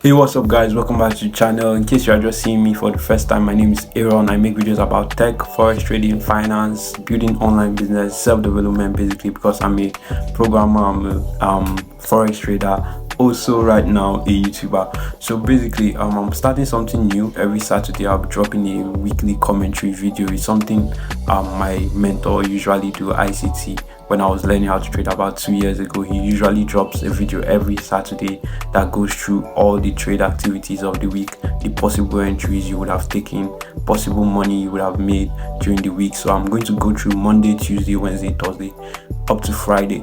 Hey, what's up guys, welcome back to the channel. In case you are just seeing me for the first time, my name is Aaron. I make videos about tech, forex trading, finance, building online business, self-development basically, because I'm a programmer, I'm a forex trader, also right now a YouTuber. So basically I'm starting something new. Every Saturday I'll be dropping a weekly commentary video. It's something my mentor usually do, ICT. When I was learning how to trade about 2 years ago, he usually drops a video every Saturday that goes through all the trade activities of the week, the possible entries you would have taken, possible money you would have made during the week. So I'm going to go through Monday, Tuesday, Wednesday, Thursday up to Friday.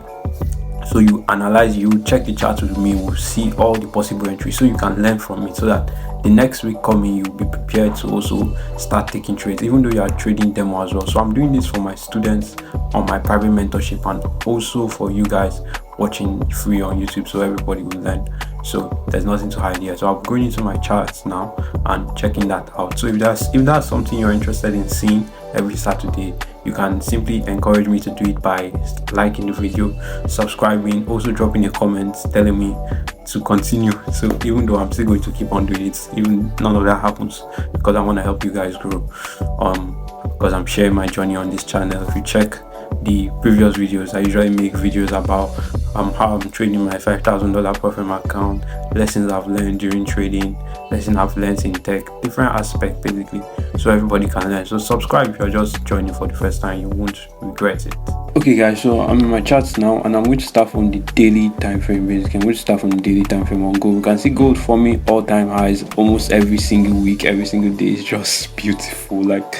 So you analyze, you check the chart with me, we'll see all the possible entries so you can learn from it, so that the next week coming you'll be prepared to also start taking trades, even though you are trading demo as well. So I'm doing this for my students on my private mentorship and also for you guys watching free on YouTube, so everybody will learn. So there's nothing to hide here. So I'm going into my charts now and checking that out. So if that's something you're interested in seeing every Saturday, you can simply encourage me to do it by liking the video, subscribing, also dropping a comment telling me to continue. So even though I'm still going to keep on doing it, even none of that happens, because I want to help you guys grow, because I'm sharing my journey on this channel. If you check the previous videos, I usually make videos about how I'm trading my $5,000 profit account, lessons I've learned during trading, lessons I've learned in tech, different aspects basically, so everybody can learn. So subscribe if you're just joining for the first time, you won't regret it. Okay guys, so I'm in my charts now and I'm going to start from the daily time frame. Basically I'm going to start from the daily time frame on gold. You can see gold for me all-time highs almost every single week, every single day. Is just beautiful, like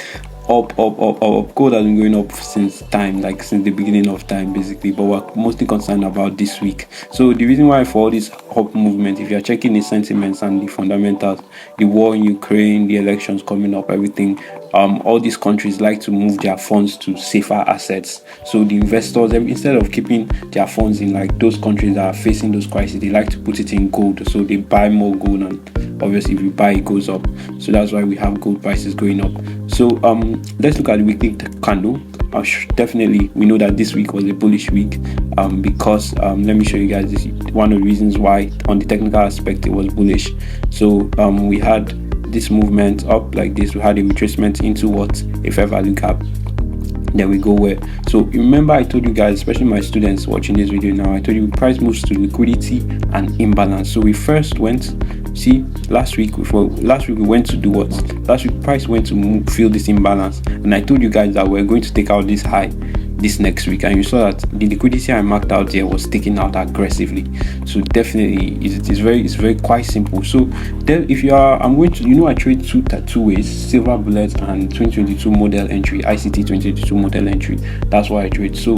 up. Gold has been going up since the beginning of time basically, but we're mostly concerned about this week. So the reason why for all this up movement, if you're checking the sentiments and the fundamentals, the war in Ukraine, the elections coming up, everything, all these countries like to move their funds to safer assets. So the investors, instead of keeping their funds in like those countries that are facing those crises, they like to put it in gold. So they buy more gold, and obviously if you buy, it goes up. So that's why we have gold prices going up. So let's look at the weekly candle. Definitely we know that this week was a bullish week, because let me show you guys this, one of the reasons why on the technical aspect it was bullish. So we had this movement up like this, we had a retracement into what a fair value gap. Then we go where, so remember I told you guys, especially my students watching this video now, I told you price moves to liquidity and imbalance. So we first went, last week we went to do what? Last week price went to fill this imbalance, and I told you guys that we're going to take out this high this next week, and you saw that the liquidity I marked out here was taken out aggressively. So definitely it's very quite simple. So then if you are, I'm going to, I trade two ways, silver bullet and 2022 model entry, ICT 2022 model entry. That's why I trade. So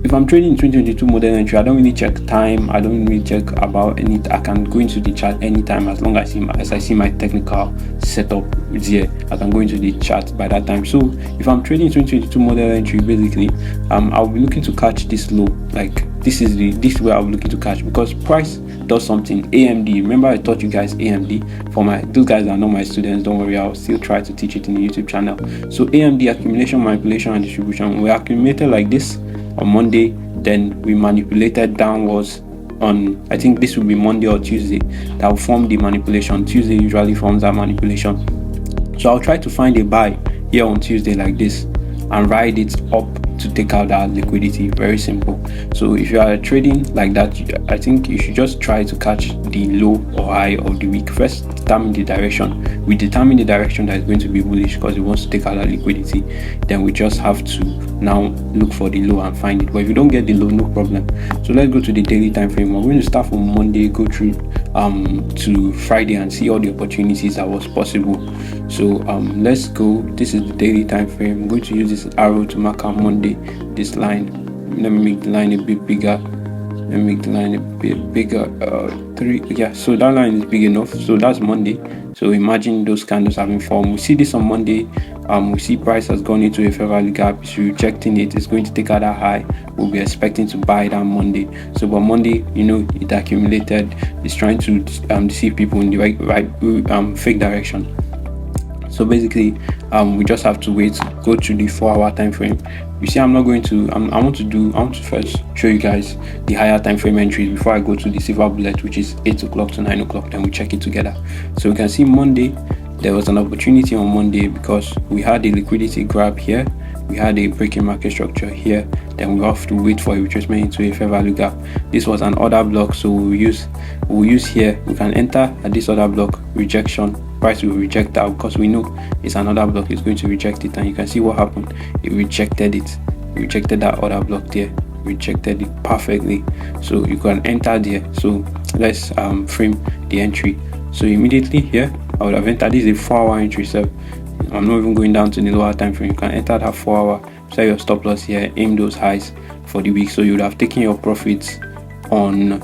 if I'm trading 2022 model entry, I don't really check time, I don't really check about any, I can go into the chart anytime as long as I see my technical setup there. I can go into the chart by that time. So if I'm trading 2022 model entry, basically I'll be looking to catch this low. Like this is where I'll be looking to catch, because price does something. AMD, remember I taught you guys AMD. For those guys that are not my students, don't worry, I'll still try to teach it in the YouTube channel. So AMD, accumulation, manipulation and distribution. We accumulated like this on Monday, then we manipulated downwards on, I think this will be Monday or Tuesday, that will form the manipulation. Tuesday usually forms that manipulation. So I'll try to find a buy here on Tuesday like this and ride it up to take out that liquidity. Very simple. So if you are trading like that, I think you should just try to catch the low or high of the week. First determine the direction. We determine the direction that is going to be bullish because it wants to take out that liquidity. Then we just have to now look for the low and find it. But if you don't get the low, no problem. So let's go to the daily time frame. We're going to start from Monday, go through to Friday and see all the opportunities that was possible. So let's go. This is the daily time frame. I'm going to use this arrow to mark out Monday, this line. Let me make the line a bit bigger. So that line is big enough. So that's Monday. So imagine those candles having formed. We see this on Monday. We see price has gone into a fair value gap. It's rejecting it. It's going to take out that high. We'll be expecting to buy that Monday. So but Monday, it accumulated. It's trying to deceive people in the right fake direction. So basically, we just have to wait, go to the 4-hour time frame. You see, I want to first show you guys the higher time frame entries before I go to the silver bullet, which is 8 o'clock to 9 o'clock. Then we check it together. So we can see Monday, there was an opportunity on Monday because we had a liquidity grab here. We had a breaking market structure here. Then we have to wait for a retracement into a fair value gap. This was an order block, so we'll use here. We can enter at this order block, rejection. Price will reject that because we know it's another block, it's going to reject it, and you can see what happened. It rejected that order block there, rejected it perfectly. So you can enter there. So let's frame the entry. So immediately here I would have entered. This is a 4-hour entry, so I'm not even going down to the lower time frame. You can enter that 4-hour, set your stop loss here, aim those highs for the week. So you would have taken your profits on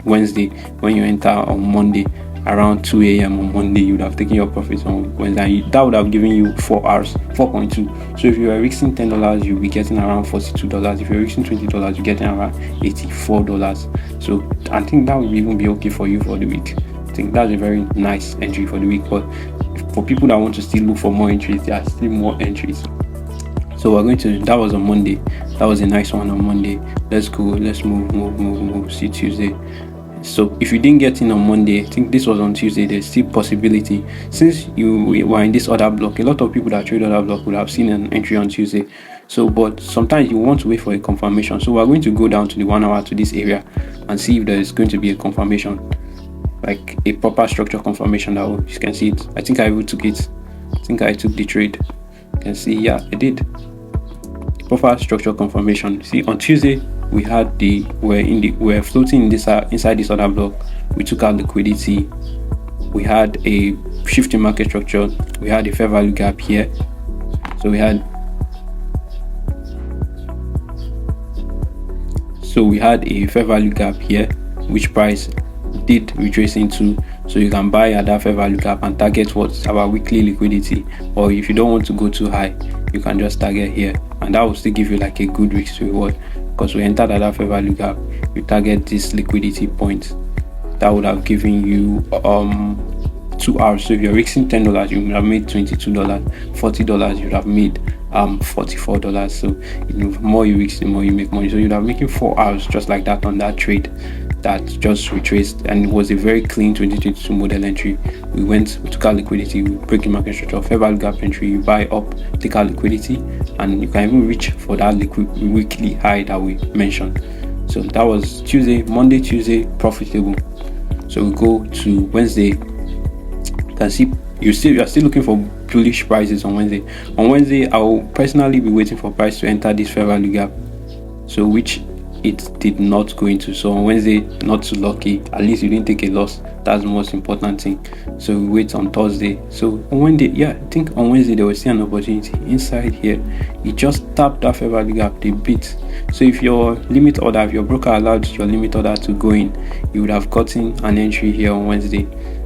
Wednesday. When you enter on Monday around 2 a.m. on Monday, you would have taken your profits on Wednesday, and that would have given you 4 hours, 4.2. So if you are risking $10, you'll be getting around $42. If you're risking $20, you're getting around $84. So I think that would even be okay for you for the week. I think that's a very nice entry for the week. But for people that want to still look for more entries, there are still more entries. So we're going to, that was on Monday. That was a nice one on Monday. Let's go, let's move. See Tuesday. So if you didn't get in on Monday, I think this was on Tuesday, there's still possibility. Since you were in this order block, a lot of people that trade order block would have seen an entry on Tuesday. So, but sometimes you want to wait for a confirmation. So we're going to go down to the 1 hour to this area and see if there is going to be a confirmation, like a proper structure confirmation. That you can see it. I think I even took it. I think I took the trade. You can see, yeah, I did. Proper structure confirmation. See, on Tuesday we had we're floating in this inside this other block. We took out liquidity. We had a shifting market structure. We had a fair value gap here. So we had a fair value gap here, which price did retrace into. So you can buy at that fair value gap and target what's our weekly liquidity. Or if you don't want to go too high, you can just target here, and that will still give you like a good risk to reward, because we entered at that fair value gap. You target this liquidity point, that would have given you 2 hours. So if you're risking $10, you would have made $22. $40, you would have made $44. So the more you risk, the more you make money. So you'd have making 4 hours just like that on that trade that just retraced, and it was a very clean 2022 model entry. We took our liquidity, we break the market structure, fair value gap entry, you buy up, take our liquidity, and you can even reach for that weekly high that we mentioned. So that was Tuesday. Monday, Tuesday, profitable. So we go to Wednesday. You can see you are still looking for bullish prices on Wednesday. On Wednesday, I will personally be waiting for price to enter this fair value gap, so which it did not go into. So on Wednesday, not too lucky. At least you didn't take a loss. That's the most important thing. So we wait on Thursday. So on Wednesday, yeah, I think on Wednesday there was still an opportunity inside here. It just tapped that fair value gap, the bit. So if your broker allowed your limit order to go in, you would have gotten an entry here on Wednesday.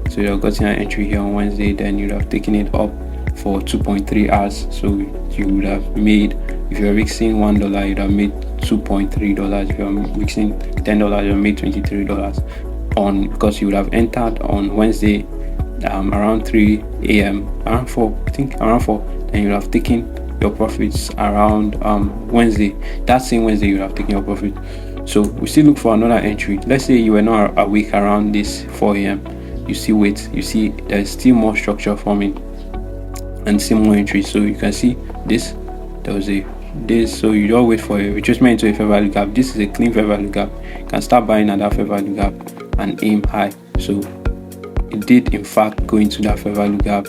So you have gotten an entry here on Wednesday, then you'd have taken it up for 2.3 hours. So you would have made, if you're risking $1, you'd have made $2.3. If you're risking $10, you made $23 because you would have entered on Wednesday around 3 a.m. around 4, I think around 4. Then you would have taken your profits around Wednesday. That same Wednesday you would have taken your profit. So we still look for another entry. Let's say you were not awake around this 4 a.m. You still wait. You see there's still more structure forming and still more entries. So you can see this. So you don't wait for a retracement into a fair value gap. This is a clean fair value gap. You can start buying at that fair value gap and aim high. So it did in fact go into that fair value gap,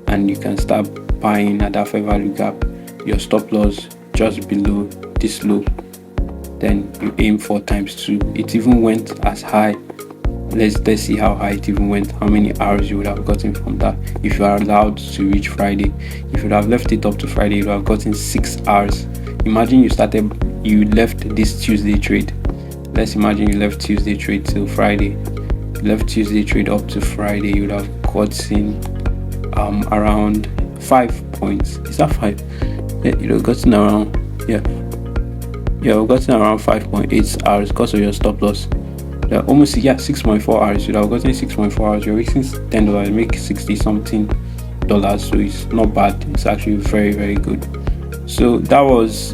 and you can start buying at that fair value gap. Your stop loss just below this low, then you aim 4 times 2. It even went as high. Let's see how high it even went, how many hours you would have gotten from that if you are allowed to reach Friday. If you would have left it up to Friday, you would have gotten 6 hours. Imagine you left this Tuesday trade. Let's imagine you left Tuesday trade till Friday. You left Tuesday trade up to Friday, you would have gotten around 5 points. Is that 5? Yeah, you would have gotten around, you've gotten around 5.8 hours because of your stop loss. almost 6.4 hours. You have gotten 6.4 hours. You're wasting $10, make 60 something dollars. So it's not bad. It's actually very, very good. So that was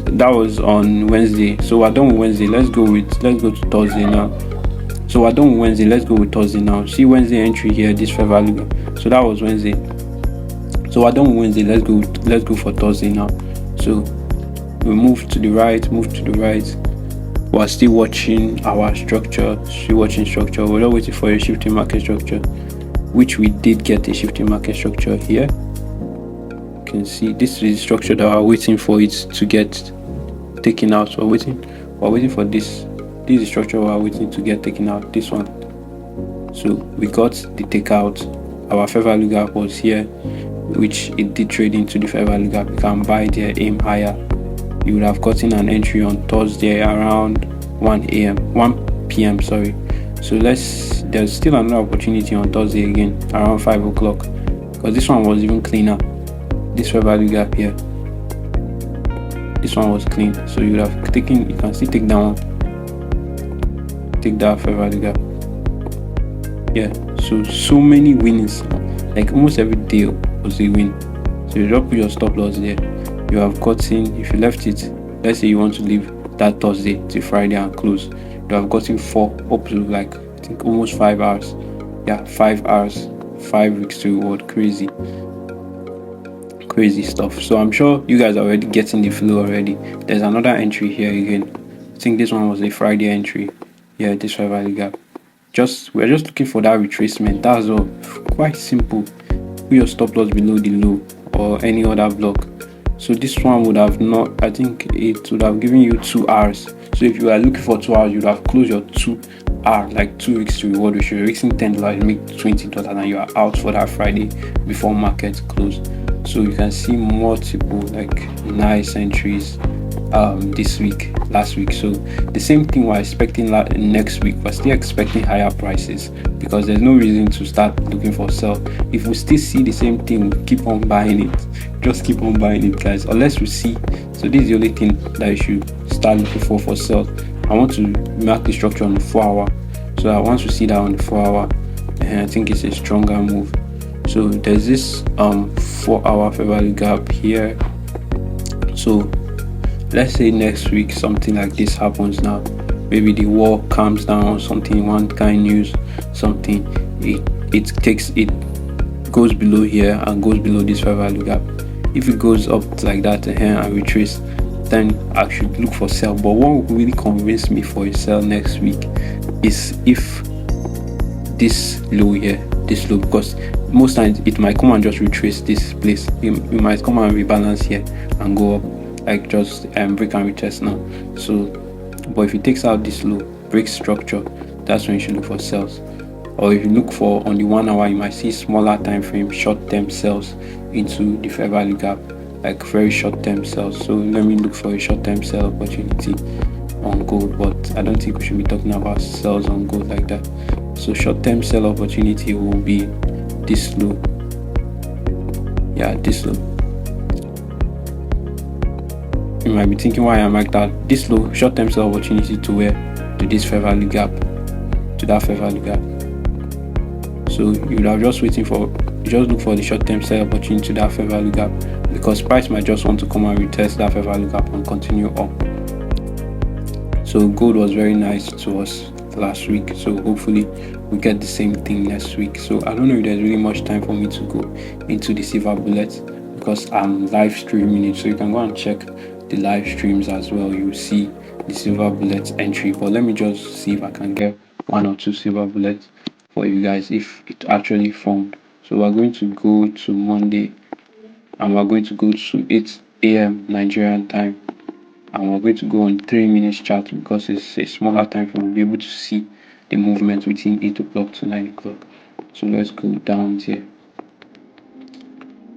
on Wednesday. So we're done with Wednesday. Let's go to Thursday now. So we're done with Wednesday. Let's go with Thursday now. See Wednesday entry here, this fair value. So that was Wednesday. So we're done with Wednesday. Let's go for Thursday now. So we move to the right. We're still watching our structure. We're not waiting for a shifting market structure, which we did get a shifting market structure here. You can see this is the structure that we're waiting for it to get taken out. We're waiting for this. This is the structure we're waiting to get taken out. This one. So we got the takeout. Our fair value gap was here, which it did trade into the fair value gap. You can buy there, aim higher. You would have gotten an entry on Thursday around 1 p.m. Sorry. So there's still another opportunity on Thursday again around 5 o'clock, because this one was even cleaner. This fair value gap here, this one was clean. So you would have taken, you can still take that one, take that fair value gap. Yeah, so many wins, like almost every day was a win. So you just put your stop loss there. You have gotten, if you left it, let's say you want to leave that Thursday till Friday and close, you have gotten 4 up to like I think almost 5 hours. 5 hours, 5 weeks to reward. Crazy stuff. So I'm sure you guys are already getting the flow already. There's another entry here again. I think this one was a Friday entry. Yeah, this fair value gap. We're just looking for that retracement. That's all. Quite simple. Put your stop loss below the low or any other block. So this one would have not, I think it would have given you 2 hours. So if you are looking for 2 hours, you would have closed your 2 hour, like 2 weeks to reward. If you're risking $10, you make $20 and you are out for that Friday before market close. So you can see multiple like nice entries last week. So the same thing we're expecting next week. We're still expecting higher prices because there's no reason to start looking for sell. If we still see the same thing, we keep on buying it. Just keep on buying it, guys, unless we see. So this is the only thing that you should start looking for sell. I want to mark the structure on the 4 hour. So I want to see that on the 4 hour, and I think it's a stronger move. So there's this 4 hour fair value gap here. So let's say next week something like this happens now. Maybe the war calms down or something, one kind news, something. It goes below here and goes below this fair value gap. If it goes up like that and retrace, then I should look for sell. But what will really convince me for a sell next week is if this low here, this low, because most times it might come and just retrace this place. It might come and rebalance here and go up, like just break and retest now. So but if it takes out this low, breaks structure, that's when you should look for sells. Or if you look for on the 1 hour, you might see smaller time frame short-term sells into the fair value gap, like very short-term sells. So let me look for a short-term sell opportunity on gold, but I don't think we should be talking about sells on gold like that. So short-term sell opportunity will be this low. Yeah, this low. You might be thinking why I marked that this low. Short-term sell opportunity to where? To this fair value gap, to that fair value gap. So you are just waiting for, just look for the short-term sell opportunity to that fair value gap, because price might just want to come and retest that fair value gap and continue up. So gold was very nice to us last week, so hopefully we get the same thing next week. So I don't know if there's really much time for me to go into the silver bullet because I'm live streaming it, so you can go and check the live streams as well. You see the silver bullet entry, but let me just see if I can get 1 or 2 silver bullets for you guys if it actually formed. So we're going to go to Monday and we're going to go to 8 a.m. Nigerian time, and we're going to go on 3 minutes chart because it's a smaller time frame. We'll be able to see the movement within 8 o'clock to 9 o'clock. So let's go down here,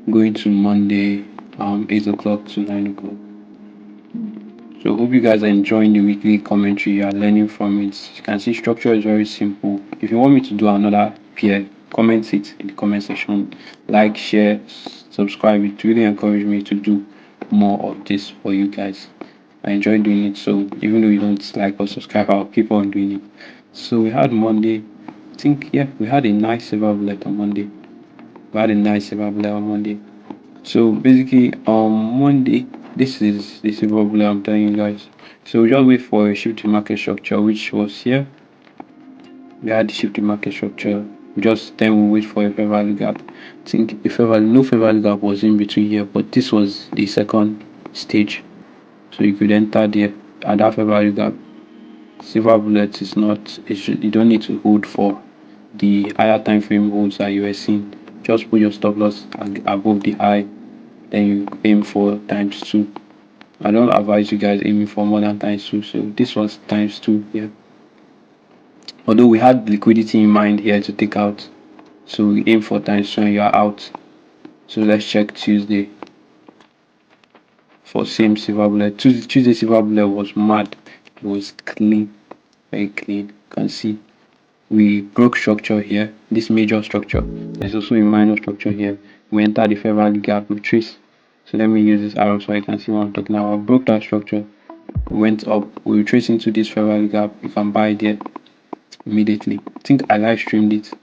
going to Monday 8 o'clock to 9 o'clock. So hope you guys are enjoying the weekly commentary. You are learning from it. You can see structure is very simple. If you want me to do another pair, comment it in the comment section. Like, share, subscribe. It really encourages me to do more of this for you guys. I enjoy doing it, so even though you don't like or subscribe, I'll keep on doing it. So we had Monday. I think, yeah, we had a nice silver bullet on Monday. We had a nice silver bullet on Monday. So basically, Monday, this is the silver bullet I'm telling you guys. So we just wait for a shift in market structure, which was here. We had the shift in market structure. We just then we wait for a fair value gap. I think no fair value gap was in between here, but this was the second stage. So you could enter there at that fair value gap. Silver bullet is not. You don't need to hold for the higher time frame holds that you were seeing. Just put your stop loss above the high, then you aim for times two. I don't advise you guys aiming for more than times two. So this was times two here. Although we had liquidity in mind here to take out, so we aim for times two and you are out. So let's check Tuesday for same silver bullet. Tuesday silver bullet was mad. It was clean, very clean. You can see we broke structure here, this major structure. There's also a minor structure here. We entered the fair value gap with trace. So let me use this arrow so I can see what I'm talking about. Broke that structure, went up, we retrace into this fair value gap. You can buy there immediately. I think I live streamed it.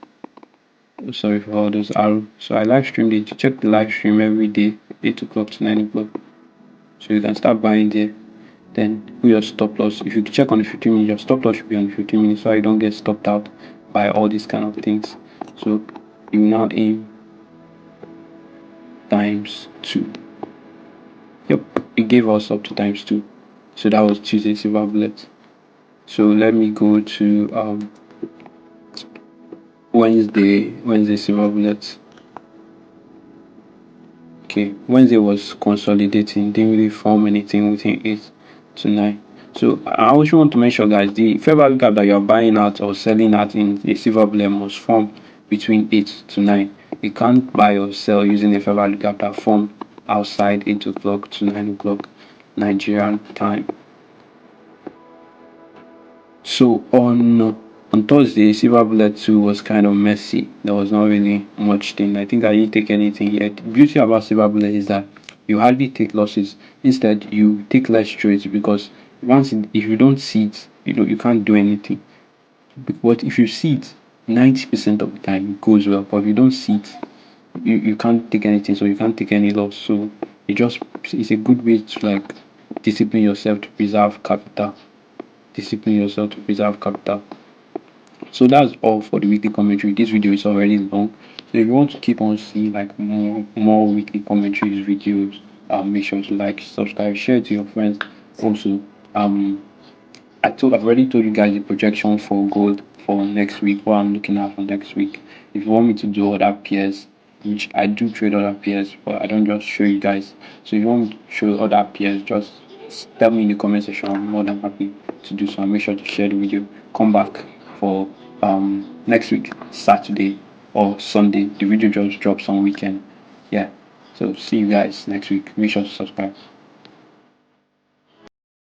Sorry for all those arrows. So I live streamed it. You check the live stream every day, 8 o'clock to 9 o'clock. So you can start buying there. Then put your stop loss. If you check on the 15 minutes, your stop loss should be on the 15 minutes so you don't get stopped out by all these kind of things. So you now aim times 2. Yep, it gave us up to times 2. So that was Tuesday silver bullet. So let me go to Wednesday silver bullet. Okay, Wednesday was consolidating, didn't really form anything within 8 to 9. So I also want to mention, guys, the fair value gap that you're buying at or selling at in a silver bullet must form between 8 to 9. You can't buy or sell using a fair value gap that formed outside 8 o'clock to 9 o'clock Nigerian time. So on Thursday, silver bullet 2 was kind of messy. There was not really much thing. I think I didn't take anything yet. The beauty about silver bullet is that you hardly take losses. Instead, you take less trades because if you don't see it, you can't do anything. But if you see it, 90% of the time it goes well. But if you don't see it, you can't take anything. So you can't take any loss. So it's a good way to like discipline yourself to preserve capital. Discipline yourself to preserve capital. So that's all for the weekly commentary. This video is already long, so if you want to keep on seeing like more weekly commentaries videos, make sure to like, subscribe, share it to your friends. Also, I've already told you guys the projection for gold for next week, what I'm looking at for next week. If you want me to do other pairs, which I do trade other pairs, but I don't just show you guys. So if you want me to show other pairs, just tell me in the comment section. I'm more than happy to do so. And make sure to share the video. Come back for next week, Saturday or Sunday. The video just drops on weekend. Yeah. So see you guys next week. Make sure to subscribe.